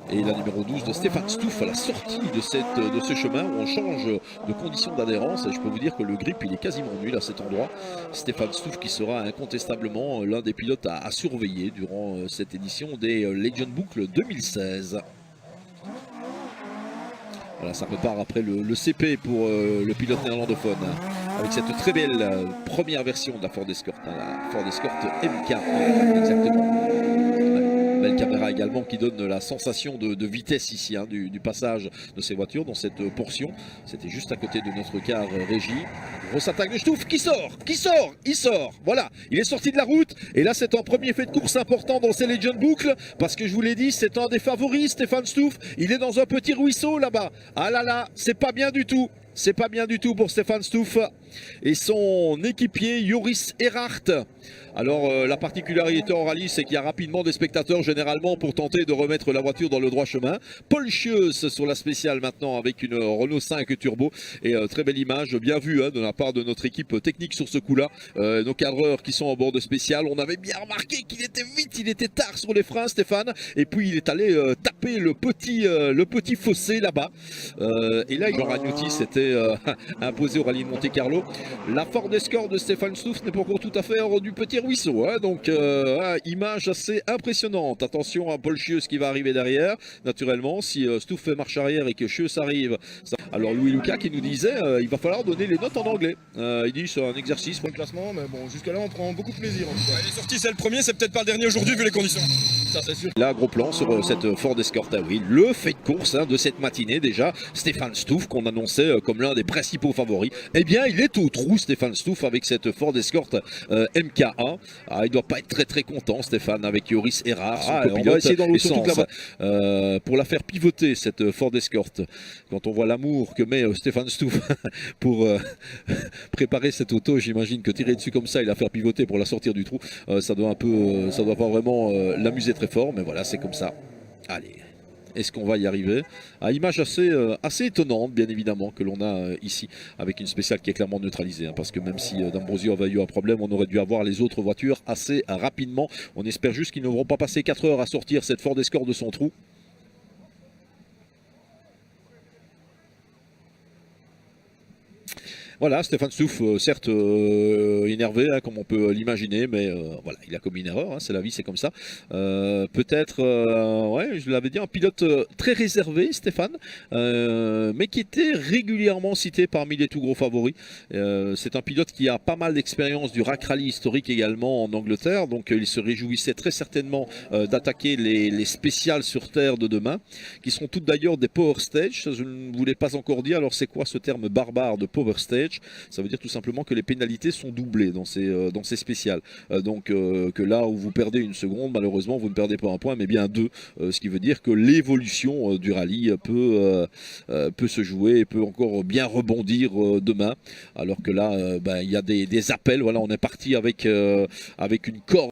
Et la numéro 12 de Stéphane Stouff à la sortie de ce chemin où on change de conditions d'adhérence. Et je peux vous dire que le grip il est quasiment nul à cet endroit. Stéphane Stouff qui sera incontestablement l'un des pilotes à surveiller durant cette édition des Legend Boucle 2016. Voilà, ça repart après le CP pour le pilote néerlandophone avec cette très belle première version de la Ford Escort, la Ford Escort MK1 exactement. Belle caméra également qui donne la sensation de vitesse ici du passage de ces voitures dans cette portion. C'était juste à côté de notre car régie. Grosse attaque de Stouff qui sort, il sort. Voilà, il est sorti de la route et là c'est un premier fait de course important dans ces Legend Boucles parce que je vous l'ai dit, c'est un des favoris, Stéphane Stouff. Il est dans un petit ruisseau là-bas. Ah là là, c'est pas bien du tout. C'est pas bien du tout pour Stéphane Stouff et son équipier Joris Erhardt. Alors la particularité en rallye, c'est qu'il y a rapidement des spectateurs généralement pour tenter de remettre la voiture dans le droit chemin. Paul Schieus sur la spéciale maintenant avec une Renault 5 Turbo et très belle image, bien vue de la part de notre équipe technique sur ce coup-là. Nos cadreurs qui sont en bord de spécial, on avait bien remarqué qu'il était vite, il était tard sur les freins Stéphane et puis il est allé taper le petit fossé là-bas. Et là, Jean Ragnotti s'était imposé au rallye de Monte-Carlo. La Ford Escort de Stéphane Stouff n'est pas encore tout à fait hors du petit ruisseau. Donc, image assez impressionnante. Attention à Paul Schieus qui va arriver derrière. Naturellement, si Stouff fait marche arrière et que Schieus arrive. Alors, Louis Lucas qui nous disait il va falloir donner les notes en anglais. Il dit c'est un exercice pour le classement, mais bon, jusque-là, on prend beaucoup de plaisir. En tout cas. Il est sorti, c'est le premier, c'est peut-être pas le dernier aujourd'hui vu les conditions. Ça, c'est sûr. Là, gros plan sur cette Ford Escort. Oui, le fait de course de cette matinée déjà. Stéphane Stouff qu'on annonçait comme l'un des principaux favoris. Eh bien, il est au trou, Stéphane Stouff, avec cette Ford Escort MK1. Il doit pas être très content, Stéphane, avec Joris Erhardt, son copilote. On va essayer dans l'autre sens pour la faire pivoter, cette Ford Escort. Quand on voit l'amour que met Stéphane Stouff pour préparer cette auto, j'imagine que tirer dessus comme ça et la faire pivoter pour la sortir du trou, ça doit pas vraiment l'amuser très fort, mais voilà, c'est comme ça. Allez. Est-ce qu'on va y arriver? Image assez étonnante, bien évidemment, que l'on a ici, avec une spéciale qui est clairement neutralisée. Parce que même si D'Ambrosio avait eu un problème, on aurait dû avoir les autres voitures assez rapidement. On espère juste qu'ils ne vont pas passer 4 heures à sortir cette Ford Escort de son trou. Voilà, Stéphane Stouff, certes énervé, comme on peut l'imaginer, mais voilà, il a commis une erreur, c'est la vie, c'est comme ça. Peut-être, ouais, je l'avais dit, un pilote très réservé, Stéphane, mais qui était régulièrement cité parmi les tout gros favoris. C'est un pilote qui a pas mal d'expérience du rack rally historique également en Angleterre, donc il se réjouissait très certainement d'attaquer les spéciales sur terre de demain, qui seront toutes d'ailleurs des power stage. Je ne vous l'ai pas encore dit, alors c'est quoi ce terme barbare de power stage? Ça veut dire tout simplement que les pénalités sont doublées dans ces spéciales. Donc que là où vous perdez une seconde, malheureusement vous ne perdez pas un point mais bien deux. Ce qui veut dire que l'évolution du rallye peut se jouer et peut encore bien rebondir demain. Alors que là, il y a des appels. Voilà, on est parti avec une corde.